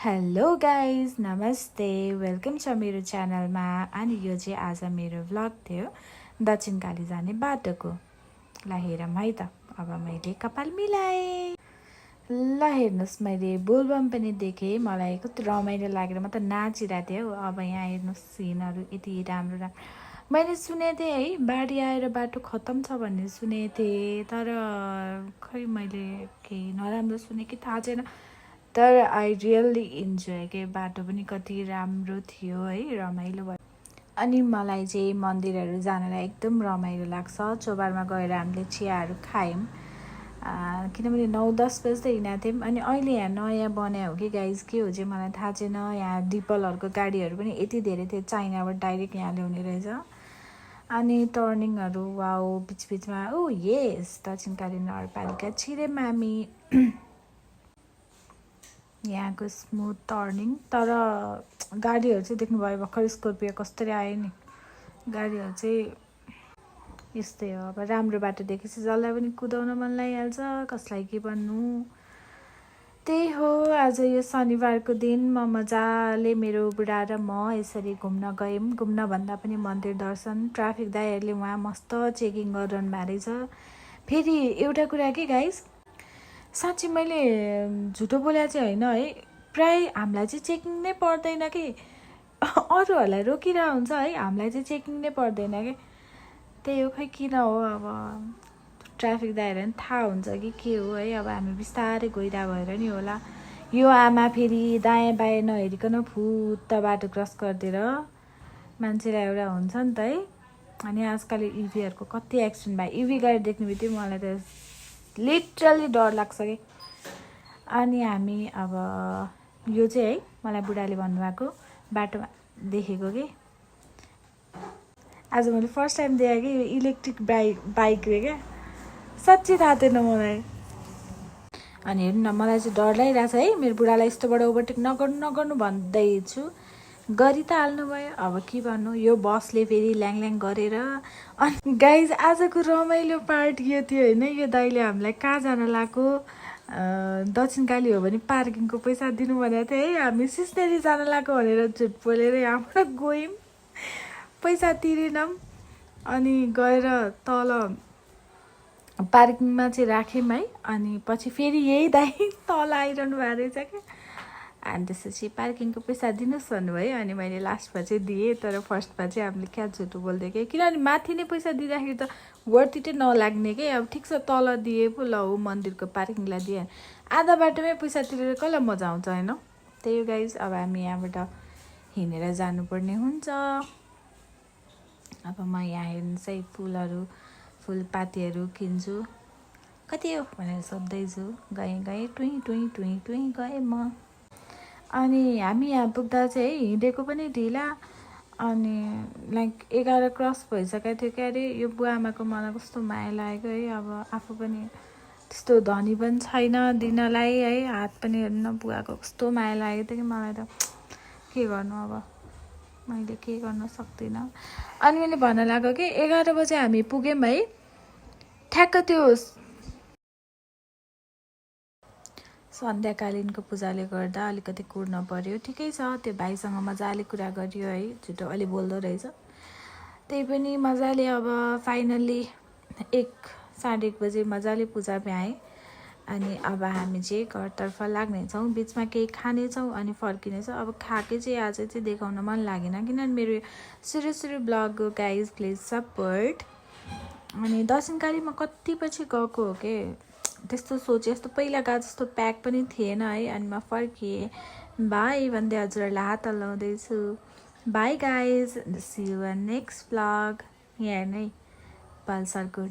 Hello guys नमस्ते welcome छ मेरो च्यानलमा। अनि यो चाहिँ आज मेरो भ्लग थियो दक्षिणकाली जाने बाटोको। ल हेरौँ है त। अब मैले कपाल मिलाएँ। ल हेर्नुहोस्, मैले बोलबम पनि देखेँ। मलाई कति रमाइलो लागेर म त नाचिरहेको थिएँ हौ। अब यहाँ हेर्नुहोस् सिनहरू यति राम्रो मैले सुनेको थिएँ है, बाढी आएर बाटो खत्तम छ भन्ने सुनेको थिएँ। तर खै मैले केही नराम्रो सुने कि थाहा छैन। तर आई रियल्ली इन्जोय के बाटो पनि कति राम्रो थियो है, रमाइलो भयो। अनि मलाई चाहिँ मन्दिरहरू जानलाई एकदम रमाइलो लाग्छ। चोबारमा गएर हामीले चियाहरू खायौँ किनभने 9-10 बज्दै हिँडेको थियौँ। अनि अहिले यहाँ नयाँ बनायो हो कि गाइज के हो चाहिँ मलाई थाहा छैन। यहाँ डिपलहरूको गाडीहरू पनि यति धेरै थियो, चाइनाबाट डाइरेक्ट यहाँ ल्याउने रहेछ। अनि टर्निङहरू वाउ, बिचबिचमा येस दक्षिणकाली नगरपालिका छिरे मामी यहाँको स्मुथ टर्निङ। तर गाडीहरू चाहिँ देख्नुभयो भर्खर स्कर्पियो कस्तरी आयो नि। गाडीहरू चाहिँ यस्तै हो। अब राम्रो बाटो देखेपछि जसलाई पनि कुदाउन मन लागिहाल्छ, कसलाई के भन्नु। त्यही हो, आज यो शनिबारको दिन म मजाले मेरो बुढा र म यसरी घुम्न गयौँ। घुम्न भन्दा पनि मन्दिर दर्शन। ट्राफिक दाइहरूले उहाँ मस्त चेकिङ गरिरहनु भएको रहेछ। फेरि एउटा कुरा के गाइस, साँच्ची मैले झुटो बोले चाहिँ होइन है, प्राय हामीलाई चाहिँ चेकिङ नै पर्दैन कि अरूहरूलाई रोकिरहेको हुन्छ है, हामीलाई चाहिँ चेकिङ नै पर्दैन कि। त्यही हो, खै किन हो। अब ट्राफिक दाइहरू पनि थाहा हुन्छ कि के हो है। अब हामी बिस्तारै गइरहेको भएर नि होला। यो आमा फेरि दायाँ बायाँ नहेरिकन फुत्त बाटो क्रस गरिदिएर मान्छेलाई एउटा हुन्छ नि त है। अनि आजकल इभीहरूको कति एक्सिडेन्ट भयो। इभी गाडी देख्ने बित्तिकै मलाई त लिटरली डर लाग्छ कि। अनि हामी अब यो चाहिँ है मलाई बुढाले भन्नुभएको बाटोमा देखेको कि आज मैले फर्स्ट टाइम देखेँ कि यो इलेक्ट्रिक बाइक रे क्या। साँच्ची थाहा थिएन मलाई। अनि हेर्नु न, मलाई चाहिँ डर लागिरहेछ है। मेरो बुढालाई यस्तोबाट ओभरटेक नगर्नु भन्दैछु, गरी त हाल्नुभयो। अब के भन्नु, यो बसले फेरि ल्याङ गरेर। अनि गाइज आजको रमाइलो पार्ट यो थियो होइन। यो दाइले हामीलाई कहाँ जान लाग्यो, दक्षिणकाली हो भने पार्किङको पैसा दिनु भनेको थियो है। हामी सिस्नेरी जान लाग्यो भनेर झुट बोलेर यहाँबाट गयौँ, पैसा तिरेनौँ। अनि गएर तल पार्किङमा चाहिँ राख्यौँ है। अनि पछि फेरि यही दाइ तल आइरहनु भएको रहेछ क्या। अनि त्यसपछि पार्किङको पैसा दिनुहोस् भन्नुभयो। अनि मैले लास्टमा चाहिँ दिएँ। तर फर्स्टमा चाहिँ हामीले क्या झुटो बोल्दै कि, किनभने माथि नै पैसा दिँदाखेरि त वर्थ इटै नलाग्ने कि। अब ठिक छ तल दिए पो ल हो, मन्दिरको पार्किङलाई दिएँ। आधा बाटोमै पैसा तिरेर कसलाई मजा आउँछ होइन। त्यही हो गाइज, अब हामी यहाँबाट हिँडेर जानुपर्ने हुन्छ। अब म यहाँ हेर्नुहोस् है, फुलपातीहरू किन्छु। कति हो भनेर सोध्दैछु। गएँ टुई गएँ म। अनि हामी यहाँ पुग्दा चाहिँ है हिँडेको पनि ढिला। अनि लाइक 11 क्रस भइसकेको थियो क्या अरे। यो बुवा आमाको मलाई कस्तो माया लागेको है। अब आफू पनि त्यस्तो धनी पनि छैन दिनलाई है। हात पनि हेर्नु बुवाको कस्तो माया लागेको थियो कि मलाई त। के गर्नु, अब मैले के गर्न सक्दिनँ। अनि मैले भन्न लाग्यो कि 11 बजे हामी पुग्यौँ है। ठ्याक्क त्यो सन्ध्याकालीनको पूजाले गर्दा अलिकति कुर्न पर्यो। ठिकै छ, त्यो भाइसँग मजाले कुरा गरियो है। झुटो अलि बोल्दो रहेछ, त्यही पनि मजाले। अब फाइनल्ली 1-1:30 बजे मजाले पूजा भ्याएँ। अनि अब हामी चाहिँ घरतर्फ लाग्नेछौँ। बिचमा केही खानेछौँ अनि फर्किनेछौँ। अब खाके चाहिँ आज चाहिँ देखाउन मन लागेन, किनभने मेरो सुरु ब्लग गाइज प्लिज सपोर्ट। अनि दक्षिणकालीमा कति पछि गएको हो के, त्यस्तो सोचेँ। यस्तो पहिला गएको जस्तो प्याक पनि थिएन है। अनि म फर्किएँ। बाई भन्दै हजुरहरूलाई हात हल्लाउँदैछु। Bye guys, see you in next blog. यहाँ नै पल्सरको